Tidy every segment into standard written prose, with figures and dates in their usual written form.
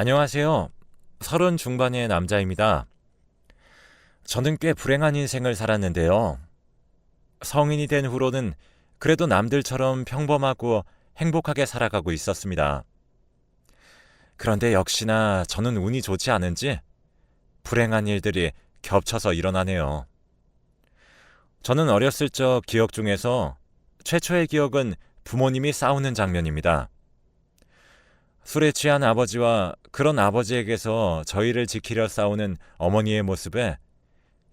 안녕하세요. 30 중반의 남자입니다. 저는 꽤 불행한 인생을 살았는데요. 성인이 된 후로는 그래도 남들처럼 평범하고 행복하게 살아가고 있었습니다. 그런데 역시나 저는 운이 좋지 않은지 불행한 일들이 겹쳐서 일어나네요. 저는 어렸을 적 기억 중에서 최초의 기억은 부모님이 싸우는 장면입니다. 술에 취한 아버지와 그런 아버지에게서 저희를 지키려 싸우는 어머니의 모습에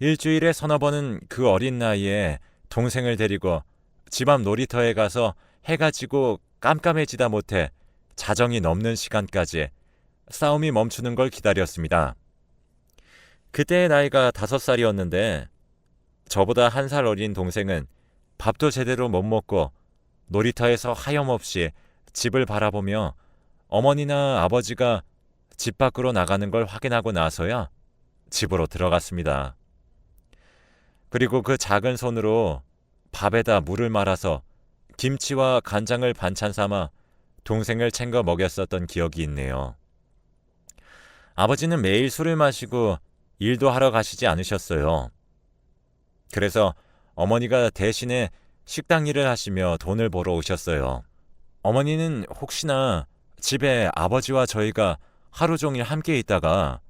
일주일에 서너 번은 그 어린 나이에 동생을 데리고 집 앞 놀이터에 가서 해가 지고 깜깜해지다 못해 자정이 넘는 시간까지 싸움이 멈추는 걸 기다렸습니다. 그때의 나이가 5살이었는데 저보다 1살 어린 동생은 밥도 제대로 못 먹고 놀이터에서 하염없이 집을 바라보며 어머니나 아버지가 집 밖으로 나가는 걸 확인하고 나서야 집으로 들어갔습니다. 그리고 그 작은 손으로 밥에다 물을 말아서 김치와 간장을 반찬 삼아 동생을 챙겨 먹였었던 기억이 있네요. 아버지는 매일 술을 마시고 일도 하러 가시지 않으셨어요. 그래서 어머니가 대신에 식당 일을 하시며 돈을 벌어 오셨어요. 어머니는 혹시나 집에 아버지와 저희가 하루 종일 함께 있다가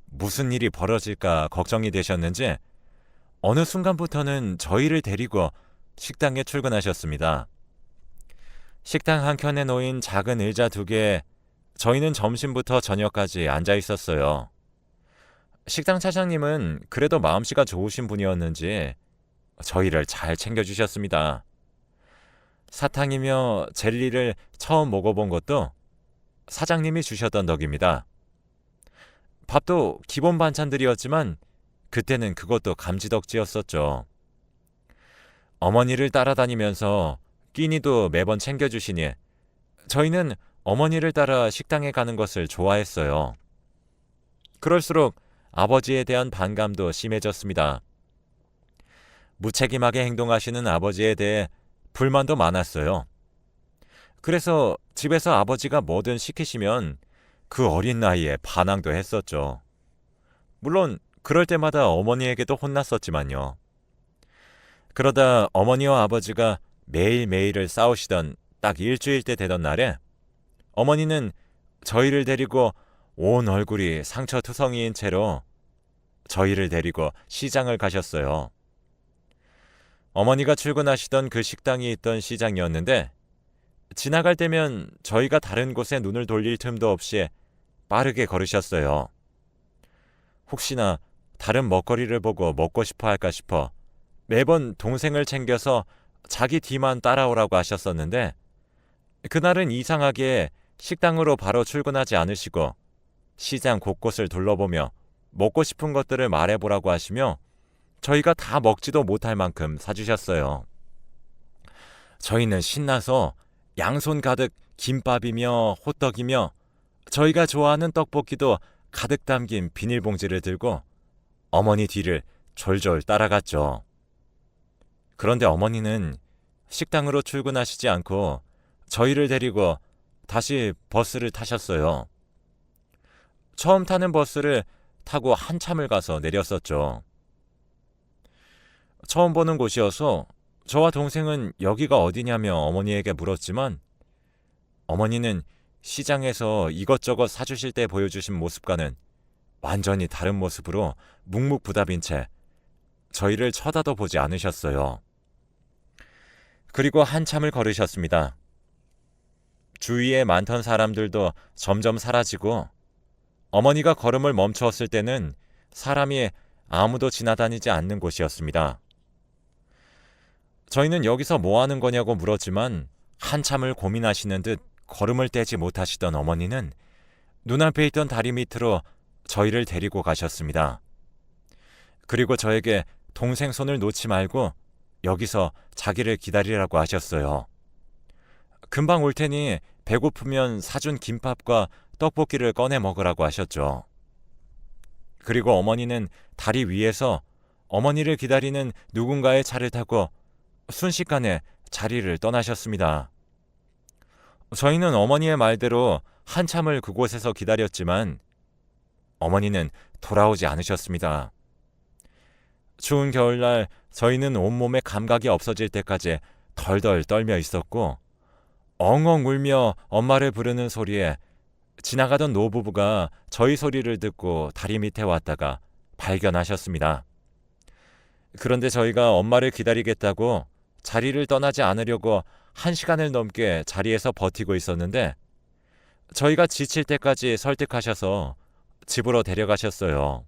무슨 일이 벌어질까 걱정이 되셨는지 어느 순간부터는 저희를 데리고 식당에 출근하셨습니다. 식당 한켠에 놓인 작은 의자 2개에 저희는 점심부터 저녁까지 앉아 있었어요. 식당 사장님은 그래도 마음씨가 좋으신 분이었는지 저희를 잘 챙겨주셨습니다. 사탕이며 젤리를 처음 먹어본 것도 사장님이 주셨던 덕입니다. 밥도 기본 반찬들이었지만 그때는 그것도 감지덕지였었죠. 어머니를 따라다니면서 끼니도 매번 챙겨주시니 저희는 어머니를 따라 식당에 가는 것을 좋아했어요. 그럴수록 아버지에 대한 반감도 심해졌습니다. 무책임하게 행동하시는 아버지에 대해 불만도 많았어요. 그래서 집에서 아버지가 뭐든 시키시면 그 어린 나이에 반항도 했었죠. 물론 그럴 때마다 어머니에게도 혼났었지만요. 그러다 어머니와 아버지가 매일매일을 싸우시던 딱 일주일 때 되던 날에 어머니는 저희를 데리고 온 얼굴이 상처투성이인 채로 저희를 데리고 시장을 가셨어요. 어머니가 출근하시던 그 식당이 있던 시장이었는데 지나갈 때면 저희가 다른 곳에 눈을 돌릴 틈도 없이 빠르게 걸으셨어요. 혹시나 다른 먹거리를 보고 먹고 싶어 할까 싶어 매번 동생을 챙겨서 자기 뒤만 따라오라고 하셨었는데 그날은 이상하게 식당으로 바로 출근하지 않으시고 시장 곳곳을 둘러보며 먹고 싶은 것들을 말해보라고 하시며 저희가 다 먹지도 못할 만큼 사주셨어요. 저희는 신나서 양손 가득 김밥이며 호떡이며 저희가 좋아하는 떡볶이도 가득 담긴 비닐봉지를 들고 어머니 뒤를 졸졸 따라갔죠. 그런데 어머니는 식당으로 출근하시지 않고 저희를 데리고 다시 버스를 타셨어요. 처음 타는 버스를 타고 한참을 가서 내렸었죠. 처음 보는 곳이어서 저와 동생은 여기가 어디냐며 어머니에게 물었지만 어머니는 시장에서 이것저것 사주실 때 보여주신 모습과는 완전히 다른 모습으로 묵묵부답인 채 저희를 쳐다도 보지 않으셨어요. 그리고 한참을 걸으셨습니다. 주위에 많던 사람들도 점점 사라지고 어머니가 걸음을 멈추었을 때는 사람이 아무도 지나다니지 않는 곳이었습니다. 저희는 여기서 뭐 하는 거냐고 물었지만 한참을 고민하시는 듯 걸음을 떼지 못하시던 어머니는 눈앞에 있던 다리 밑으로 저희를 데리고 가셨습니다. 그리고 저에게 동생 손을 놓지 말고 여기서 자기를 기다리라고 하셨어요. 금방 올 테니 배고프면 사준 김밥과 떡볶이를 꺼내 먹으라고 하셨죠. 그리고 어머니는 다리 위에서 어머니를 기다리는 누군가의 차를 타고 순식간에 자리를 떠나셨습니다. 저희는 어머니의 말대로 한참을 그곳에서 기다렸지만 어머니는 돌아오지 않으셨습니다. 추운 겨울날 저희는 온몸에 감각이 없어질 때까지 덜덜 떨며 있었고 엉엉 울며 엄마를 부르는 소리에 지나가던 노부부가 저희 소리를 듣고 다리 밑에 왔다가 발견하셨습니다. 그런데 저희가 엄마를 기다리겠다고 자리를 떠나지 않으려고 1시간을 넘게 자리에서 버티고 있었는데 저희가 지칠 때까지 설득하셔서 집으로 데려가셨어요.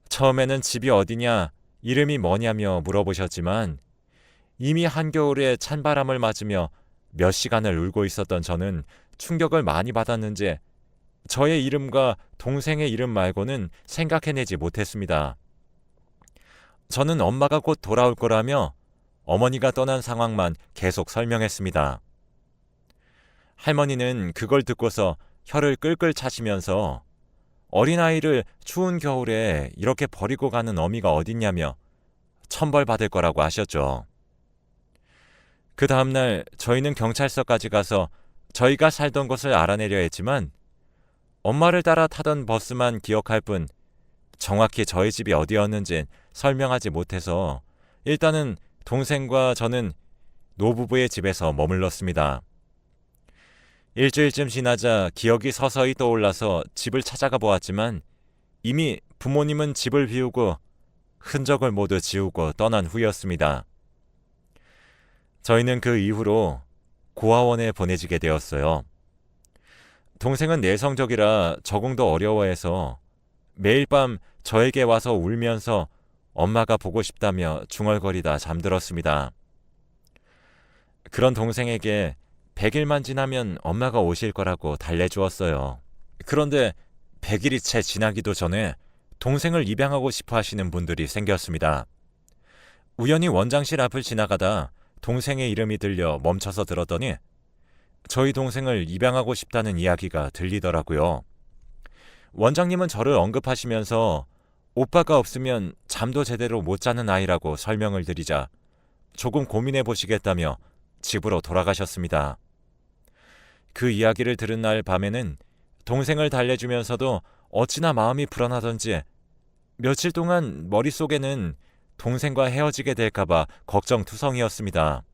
처음에는 집이 어디냐, 이름이 뭐냐며 물어보셨지만 이미 한겨울에 찬바람을 맞으며 몇 시간을 울고 있었던 저는 충격을 많이 받았는지 저의 이름과 동생의 이름 말고는 생각해내지 못했습니다. 저는 엄마가 곧 돌아올 거라며 어머니가 떠난 상황만 계속 설명했습니다. 할머니는 그걸 듣고서 혀를 끌끌 차시면서 어린아이를 추운 겨울에 이렇게 버리고 가는 어미가 어딨냐며 천벌받을 거라고 하셨죠. 그 다음날 저희는 경찰서까지 가서 저희가 살던 곳을 알아내려 했지만 엄마를 따라 타던 버스만 기억할 뿐 정확히 저희 집이 어디였는지 설명하지 못해서 일단은 동생과 저는 노부부의 집에서 머물렀습니다. 일주일쯤 지나자 기억이 서서히 떠올라서 집을 찾아가 보았지만 이미 부모님은 집을 비우고 흔적을 모두 지우고 떠난 후였습니다. 저희는 그 이후로 고아원에 보내지게 되었어요. 동생은 내성적이라 적응도 어려워해서 매일 밤 저에게 와서 울면서 엄마가 보고 싶다며 중얼거리다 잠들었습니다. 그런 동생에게 100일만 지나면 엄마가 오실 거라고 달래주었어요. 그런데 100일이 채 지나기도 전에 동생을 입양하고 싶어 하시는 분들이 생겼습니다. 우연히 원장실 앞을 지나가다 동생의 이름이 들려 멈춰서 들었더니 저희 동생을 입양하고 싶다는 이야기가 들리더라고요. 원장님은 저를 언급하시면서 오빠가 없으면 잠도 제대로 못 자는 아이라고 설명을 드리자 조금 고민해 보시겠다며 집으로 돌아가셨습니다. 그 이야기를 들은 날 밤에는 동생을 달래주면서도 어찌나 마음이 불안하던지 며칠 동안 머릿속에는 동생과 헤어지게 될까봐 걱정투성이었습니다.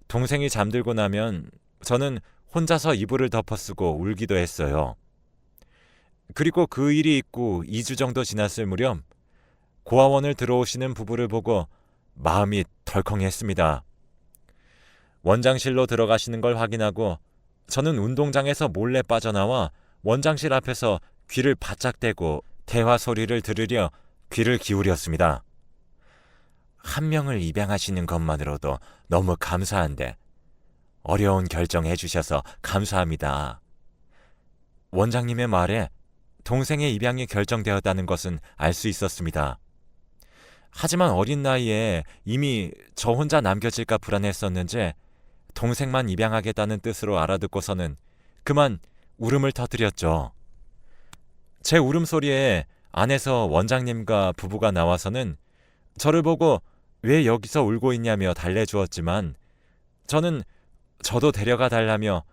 동생이 잠들고 나면 저는 혼자서 이불을 덮어쓰고 울기도 했어요. 그리고 그 일이 있고 2주 정도 지났을 무렵 고아원을 들어오시는 부부를 보고 마음이 덜컹했습니다. 원장실로 들어가시는 걸 확인하고 저는 운동장에서 몰래 빠져나와 원장실 앞에서 귀를 바짝 대고 대화 소리를 들으려 귀를 기울였습니다. 한 명을 입양하시는 것만으로도 너무 감사한데 어려운 결정 해주셔서 감사합니다. 원장님의 말에 동생의 입양이 결정되었다는 것은 알 수 있었습니다. 하지만 어린 나이에 이미 저 혼자 남겨질까 불안했었는지 동생만 입양하겠다는 뜻으로 알아듣고서는 그만 울음을 터뜨렸죠. 제 울음소리에 안에서 원장님과 부부가 나와서는 저를 보고 왜 여기서 울고 있냐며 달래주었지만 저는 저도 데려가 달라며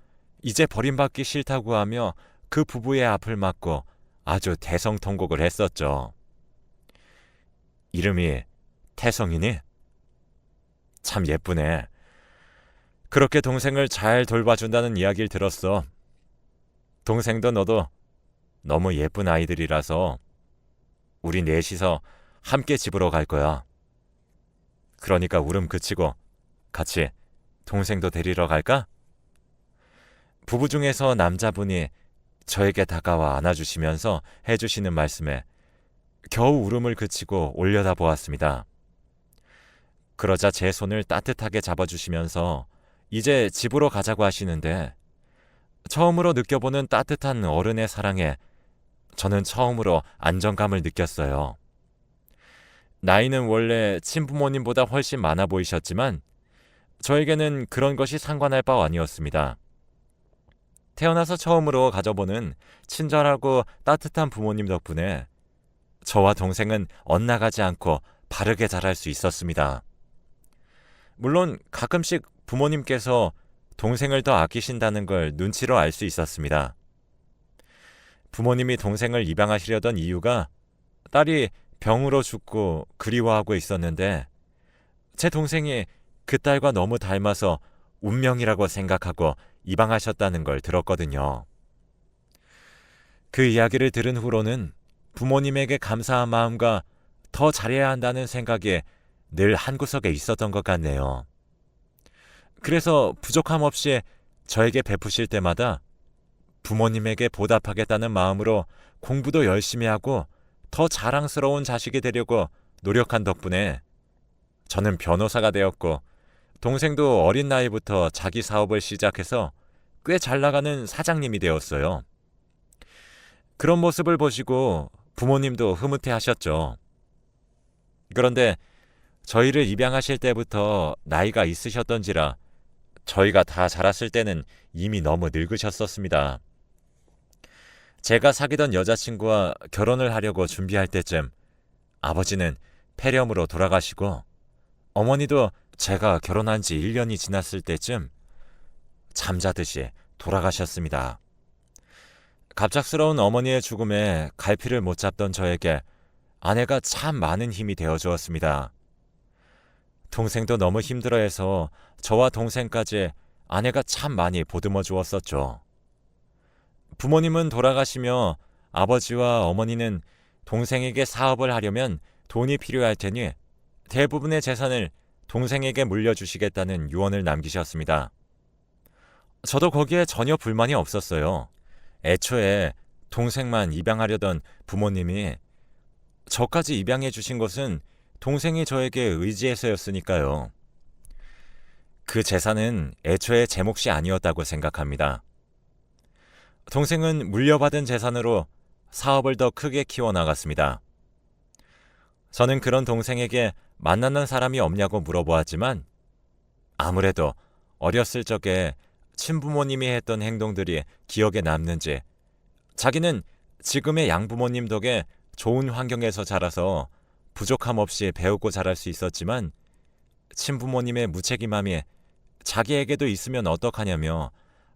이제 버림받기 싫다고 하며 그 부부의 앞을 막고 아주 대성통곡을 했었죠. 이름이 태성이니? 참 예쁘네. 그렇게 동생을 잘 돌봐준다는 이야기를 들었어. 동생도 너도 너무 예쁜 아이들이라서 우리 넷이서 함께 집으로 갈 거야. 그러니까 울음 그치고 같이 동생도 데리러 갈까? 부부 중에서 남자분이 저에게 다가와 안아주시면서 해주시는 말씀에 겨우 울음을 그치고 올려다보았습니다. 그러자 제 손을 따뜻하게 잡아주시면서 이제 집으로 가자고 하시는데 처음으로 느껴보는 따뜻한 어른의 사랑에 저는 처음으로 안정감을 느꼈어요. 나이는 원래 친부모님보다 훨씬 많아 보이셨지만 저에게는 그런 것이 상관할 바 아니었습니다. 태어나서 처음으로 가져보는 친절하고 따뜻한 부모님 덕분에 저와 동생은 엇나가지 않고 바르게 자랄 수 있었습니다. 물론 가끔씩 부모님께서 동생을 더 아끼신다는 걸 눈치로 알 수 있었습니다. 부모님이 동생을 입양하시려던 이유가 딸이 병으로 죽고 그리워하고 있었는데 제 동생이 그 딸과 너무 닮아서 운명이라고 생각하고 입양하셨다는 걸 들었거든요. 그 이야기를 들은 후로는 부모님에게 감사한 마음과 더 잘해야 한다는 생각이 늘 한구석에 있었던 것 같네요. 그래서 부족함 없이 저에게 베푸실 때마다 부모님에게 보답하겠다는 마음으로 공부도 열심히 하고 더 자랑스러운 자식이 되려고 노력한 덕분에 저는 변호사가 되었고 동생도 어린 나이부터 자기 사업을 시작해서 꽤 잘 나가는 사장님이 되었어요. 그런 모습을 보시고 부모님도 흐뭇해 하셨죠. 그런데 저희를 입양하실 때부터 나이가 있으셨던지라 저희가 다 자랐을 때는 이미 너무 늙으셨었습니다. 제가 사귀던 여자친구와 결혼을 하려고 준비할 때쯤 아버지는 폐렴으로 돌아가시고 어머니도 제가 결혼한 지 1년이 지났을 때쯤 잠자듯이 돌아가셨습니다. 갑작스러운 어머니의 죽음에 갈피를 못 잡던 저에게 아내가 참 많은 힘이 되어 주었습니다. 동생도 너무 힘들어해서 저와 동생까지 아내가 참 많이 보듬어 주었었죠. 부모님은 돌아가시며 아버지와 어머니는 동생에게 사업을 하려면 돈이 필요할 테니 대부분의 재산을 동생에게 물려주시겠다는 유언을 남기셨습니다. 저도 거기에 전혀 불만이 없었어요. 애초에 동생만 입양하려던 부모님이 저까지 입양해 주신 것은 동생이 저에게 의지해서였으니까요. 그 재산은 애초에 제 몫이 아니었다고 생각합니다. 동생은 물려받은 재산으로 사업을 더 크게 키워나갔습니다. 저는 그런 동생에게 만나는 사람이 없냐고 물어보았지만 아무래도 어렸을 적에 친부모님이 했던 행동들이 기억에 남는지 자기는 지금의 양부모님 덕에 좋은 환경에서 자라서 부족함 없이 배우고 자랄 수 있었지만 친부모님의 무책임함이 자기에게도 있으면 어떡하냐며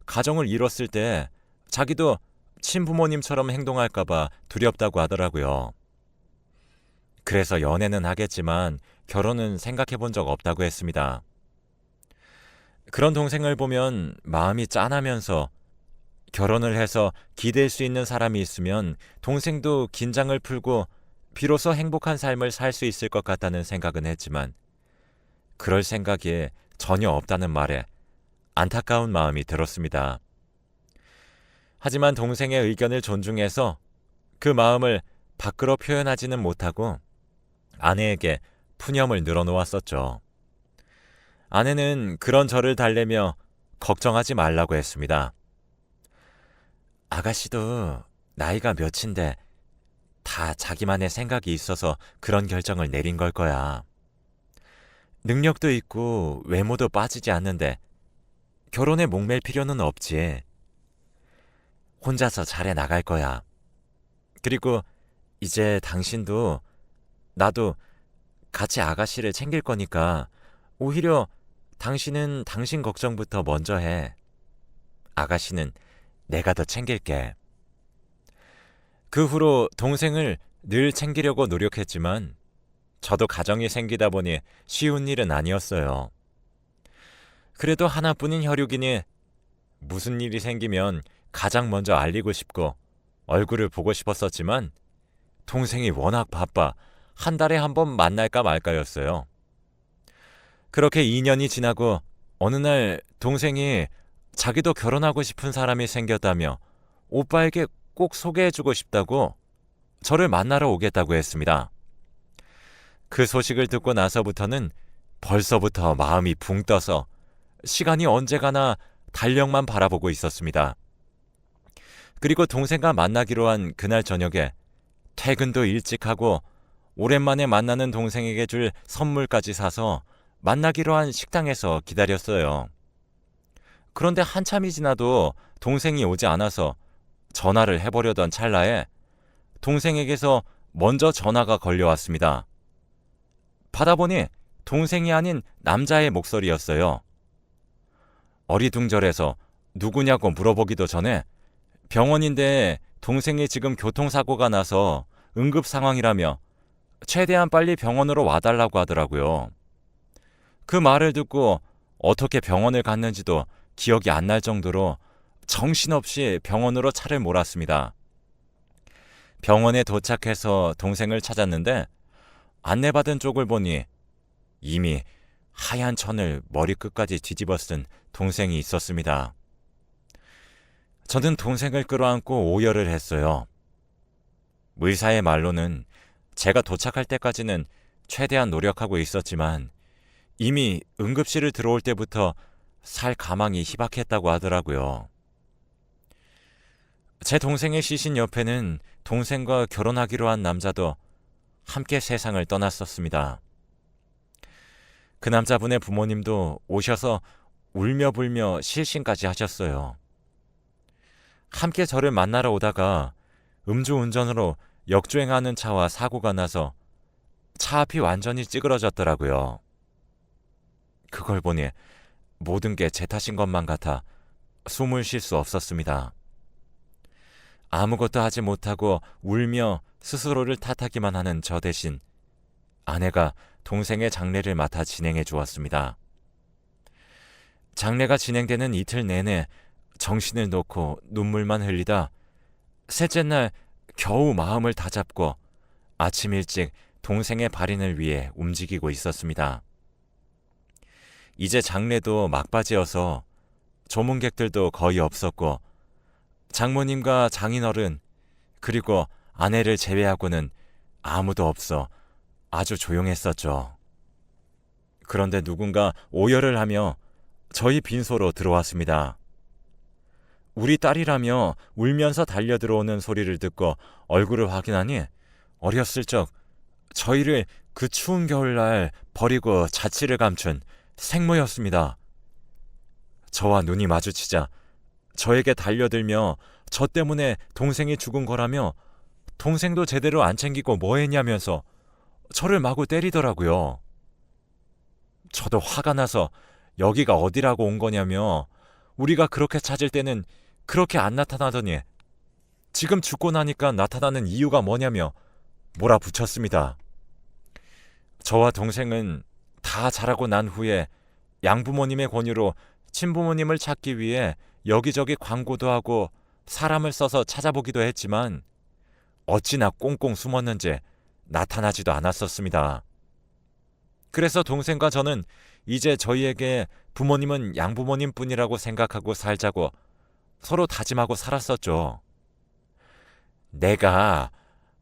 가정을 이뤘을 때 자기도 친부모님처럼 행동할까봐 두렵다고 하더라고요. 그래서 연애는 하겠지만 결혼은 생각해 본 적 없다고 했습니다. 그런 동생을 보면 마음이 짠하면서 결혼을 해서 기댈 수 있는 사람이 있으면 동생도 긴장을 풀고 비로소 행복한 삶을 살 수 있을 것 같다는 생각은 했지만 그럴 생각이 전혀 없다는 말에 안타까운 마음이 들었습니다. 하지만 동생의 의견을 존중해서 그 마음을 밖으로 표현하지는 못하고 아내에게 푸념을 늘어놓았었죠. 아내는 그런 저를 달래며 걱정하지 말라고 했습니다. 아가씨도 나이가 몇인데 다 자기만의 생각이 있어서 그런 결정을 내린 걸 거야. 능력도 있고 외모도 빠지지 않는데 결혼에 목맬 필요는 없지. 혼자서 잘해 나갈 거야. 그리고 이제 당신도 나도 같이 아가씨를 챙길 거니까 오히려 당신은 당신 걱정부터 먼저 해. 아가씨는 내가 더 챙길게. 그 후로 동생을 늘 챙기려고 노력했지만 저도 가정이 생기다 보니 쉬운 일은 아니었어요. 그래도 하나뿐인 혈육이니 무슨 일이 생기면 가장 먼저 알리고 싶고 얼굴을 보고 싶었었지만 동생이 워낙 바빠 한 달에 한 번 만날까 말까였어요. 그렇게 2년이 지나고 어느 날 동생이 자기도 결혼하고 싶은 사람이 생겼다며 오빠에게 꼭 소개해주고 싶다고 저를 만나러 오겠다고 했습니다. 그 소식을 듣고 나서부터는 벌써부터 마음이 붕 떠서 시간이 언제 가나 달력만 바라보고 있었습니다. 그리고 동생과 만나기로 한 그날 저녁에 퇴근도 일찍 하고 오랜만에 만나는 동생에게 줄 선물까지 사서 만나기로 한 식당에서 기다렸어요. 그런데 한참이 지나도 동생이 오지 않아서 전화를 해보려던 찰나에 동생에게서 먼저 전화가 걸려왔습니다. 받아보니 동생이 아닌 남자의 목소리였어요. 어리둥절해서 누구냐고 물어보기도 전에 병원인데 동생이 지금 교통사고가 나서 응급 상황이라며 최대한 빨리 병원으로 와달라고 하더라고요. 그 말을 듣고 어떻게 병원을 갔는지도 기억이 안 날 정도로 정신없이 병원으로 차를 몰았습니다. 병원에 도착해서 동생을 찾았는데 안내받은 쪽을 보니 이미 하얀 천을 머리끝까지 뒤집어 쓴 동생이 있었습니다. 저는 동생을 끌어안고 오열을 했어요. 의사의 말로는 제가 도착할 때까지는 최대한 노력하고 있었지만 이미 응급실을 들어올 때부터 살 가망이 희박했다고 하더라고요. 제 동생의 시신 옆에는 동생과 결혼하기로 한 남자도 함께 세상을 떠났었습니다. 그 남자분의 부모님도 오셔서 울며 불며 실신까지 하셨어요. 함께 저를 만나러 오다가 음주운전으로 역주행하는 차와 사고가 나서 차 앞이 완전히 찌그러졌더라고요. 그걸 보니 모든 게 제 탓인 것만 같아 숨을 쉴 수 없었습니다. 아무것도 하지 못하고 울며 스스로를 탓하기만 하는 저 대신 아내가 동생의 장례를 맡아 진행해 주었습니다. 장례가 진행되는 이틀 내내 정신을 놓고 눈물만 흘리다 셋째 날 겨우 마음을 다잡고 아침 일찍 동생의 발인을 위해 움직이고 있었습니다. 이제 장례도 막바지여서 조문객들도 거의 없었고 장모님과 장인어른 그리고 아내를 제외하고는 아무도 없어 아주 조용했었죠. 그런데 누군가 오열을 하며 저희 빈소로 들어왔습니다. 우리 딸이라며 울면서 달려들어오는 소리를 듣고 얼굴을 확인하니 어렸을 적 저희를 그 추운 겨울날 버리고 자취를 감춘 생모였습니다. 저와 눈이 마주치자 저에게 달려들며 저 때문에 동생이 죽은 거라며 동생도 제대로 안 챙기고 뭐 했냐면서 저를 마구 때리더라고요. 저도 화가 나서 여기가 어디라고 온 거냐며 우리가 그렇게 찾을 때는 그렇게 안 나타나더니 지금 죽고 나니까 나타나는 이유가 뭐냐며 몰아붙였습니다. 저와 동생은 다 자라고 난 후에 양부모님의 권유로 친부모님을 찾기 위해 여기저기 광고도 하고 사람을 써서 찾아보기도 했지만 어찌나 꽁꽁 숨었는지 나타나지도 않았었습니다. 그래서 동생과 저는 이제 저희에게 부모님은 양부모님 뿐이라고 생각하고 살자고 서로 다짐하고 살았었죠. 내가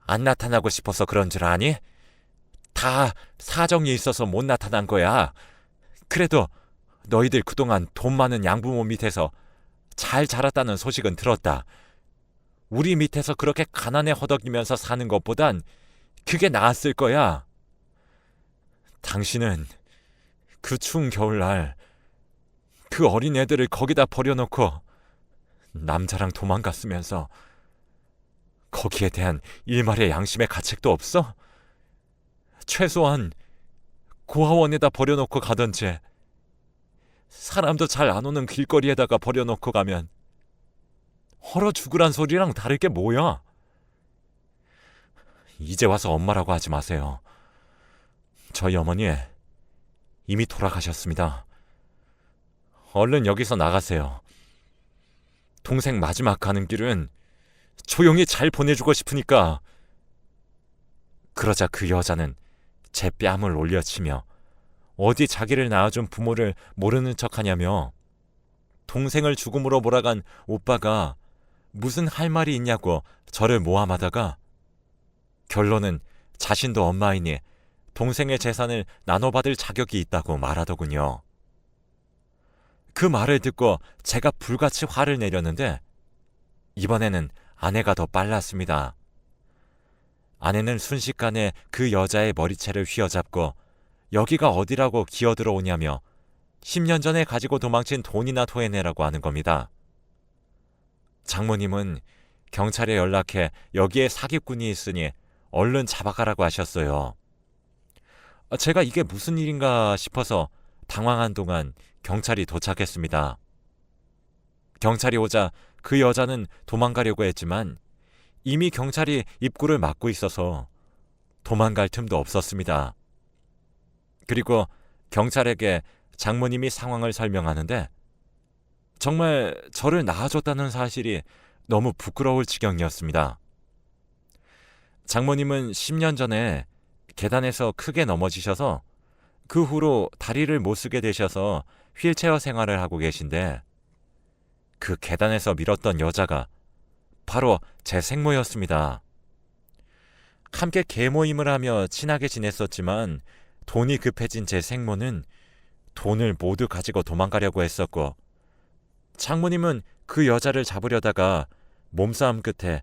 안 나타나고 싶어서 그런 줄 아니? 다 사정이 있어서 못 나타난 거야. 그래도 너희들 그동안 돈 많은 양부모 밑에서 잘 자랐다는 소식은 들었다. 우리 밑에서 그렇게 가난에 허덕이면서 사는 것보단 그게 나았을 거야. 당신은 그 추운 겨울날 그 어린 애들을 거기다 버려놓고 남자랑 도망갔으면서 거기에 대한 일말의 양심의 가책도 없어? 최소한 고아원에다 버려놓고 가던지 사람도 잘 안 오는 길거리에다가 버려놓고 가면 얼어 죽으란 소리랑 다를 게 뭐야? 이제 와서 엄마라고 하지 마세요. 저희 어머니 이미 돌아가셨습니다. 얼른 여기서 나가세요. 동생 마지막 가는 길은 조용히 잘 보내주고 싶으니까. 그러자 그 여자는 제 뺨을 올려치며 어디 자기를 낳아준 부모를 모르는 척하냐며 동생을 죽음으로 몰아간 오빠가 무슨 할 말이 있냐고 저를 모함하다가 결론은 자신도 엄마이니 동생의 재산을 나눠받을 자격이 있다고 말하더군요. 그 말을 듣고 제가 불같이 화를 내렸는데 이번에는 아내가 더 빨랐습니다. 아내는 순식간에 그 여자의 머리채를 휘어잡고 여기가 어디라고 기어들어오냐며 10년 전에 가지고 도망친 돈이나 토해내라고 하는 겁니다. 장모님은 경찰에 연락해 여기에 사기꾼이 있으니 얼른 잡아가라고 하셨어요. 제가 이게 무슨 일인가 싶어서 당황한 동안 경찰이 도착했습니다. 경찰이 오자 그 여자는 도망가려고 했지만 이미 경찰이 입구를 막고 있어서 도망갈 틈도 없었습니다. 그리고 경찰에게 장모님이 상황을 설명하는데 정말 저를 낳아줬다는 사실이 너무 부끄러울 지경이었습니다. 장모님은 10년 전에 계단에서 크게 넘어지셔서 그 후로 다리를 못 쓰게 되셔서 휠체어 생활을 하고 계신데 그 계단에서 밀었던 여자가 바로 제 생모였습니다. 함께 계모임을 하며 친하게 지냈었지만 돈이 급해진 제 생모는 돈을 모두 가지고 도망가려고 했었고 장모님은 그 여자를 잡으려다가 몸싸움 끝에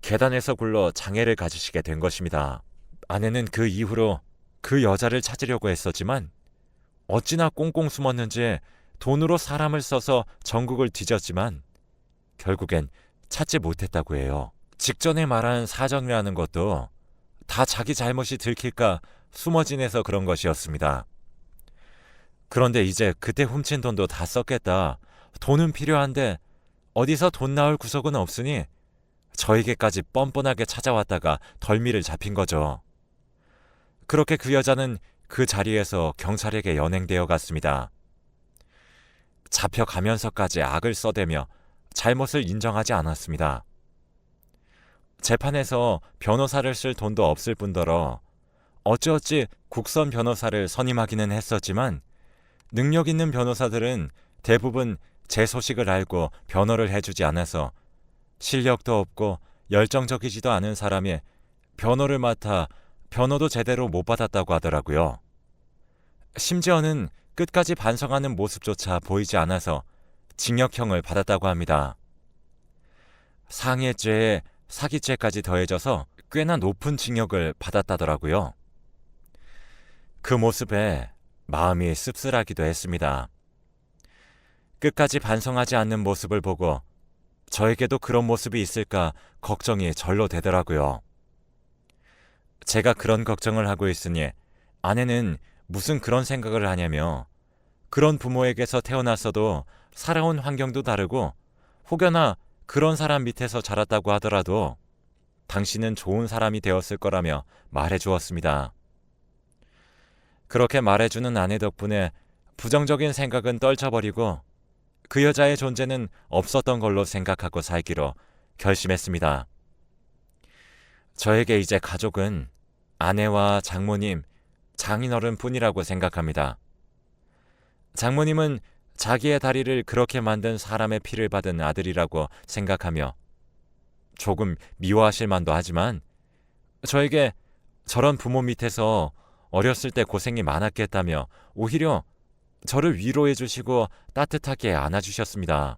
계단에서 굴러 장애를 가지시게 된 것입니다. 아내는 그 이후로 그 여자를 찾으려고 했었지만 어찌나 꽁꽁 숨었는지 돈으로 사람을 써서 전국을 뒤졌지만 결국엔 찾지 못했다고 해요. 직전에 말한 사정이라는 것도 다 자기 잘못이 들킬까 숨어 지내서 그런 것이었습니다. 그런데 이제 그때 훔친 돈도 다 썼겠다. 돈은 필요한데 어디서 돈 나올 구석은 없으니 저에게까지 뻔뻔하게 찾아왔다가 덜미를 잡힌 거죠. 그렇게 그 여자는 그 자리에서 경찰에게 연행되어 갔습니다. 잡혀가면서까지 악을 써대며 잘못을 인정하지 않았습니다. 재판에서 변호사를 쓸 돈도 없을 뿐더러 어찌어찌 국선 변호사를 선임하기는 했었지만 능력 있는 변호사들은 대부분 제 소식을 알고 변호를 해주지 않아서 실력도 없고 열정적이지도 않은 사람이 변호를 맡아 변호도 제대로 못 받았다고 하더라고요. 심지어는 끝까지 반성하는 모습조차 보이지 않아서 징역형을 받았다고 합니다. 상해죄에 사기죄까지 더해져서 꽤나 높은 징역을 받았다더라고요. 그 모습에 마음이 씁쓸하기도 했습니다. 끝까지 반성하지 않는 모습을 보고 저에게도 그런 모습이 있을까 걱정이 절로 되더라고요. 제가 그런 걱정을 하고 있으니 아내는 무슨 그런 생각을 하냐며 그런 부모에게서 태어났어도 살아온 환경도 다르고 혹여나 그런 사람 밑에서 자랐다고 하더라도 당신은 좋은 사람이 되었을 거라며 말해주었습니다. 그렇게 말해주는 아내 덕분에 부정적인 생각은 떨쳐버리고 그 여자의 존재는 없었던 걸로 생각하고 살기로 결심했습니다. 저에게 이제 가족은 아내와 장모님, 장인어른 뿐이라고 생각합니다. 장모님은 자기의 다리를 그렇게 만든 사람의 피를 받은 아들이라고 생각하며 조금 미워하실 만도 하지만 저에게 저런 부모 밑에서 어렸을 때 고생이 많았겠다며 오히려 저를 위로해 주시고 따뜻하게 안아주셨습니다.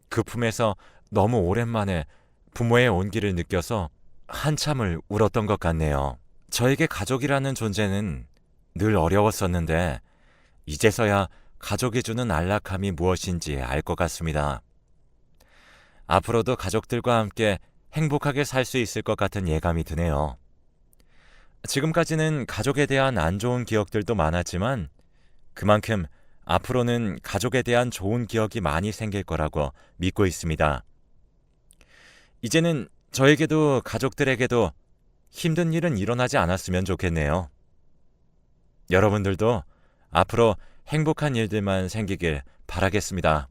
그 품에서 너무 오랜만에 부모의 온기를 느껴서 한참을 울었던 것 같네요. 저에게 가족이라는 존재는 늘 어려웠었는데 이제서야 가족이 주는 안락함이 무엇인지 알 것 같습니다. 앞으로도 가족들과 함께 행복하게 살 수 있을 것 같은 예감이 드네요. 지금까지는 가족에 대한 안 좋은 기억들도 많았지만 그만큼 앞으로는 가족에 대한 좋은 기억이 많이 생길 거라고 믿고 있습니다. 이제는 저에게도 가족들에게도 힘든 일은 일어나지 않았으면 좋겠네요. 여러분들도 앞으로 행복한 일들만 생기길 바라겠습니다.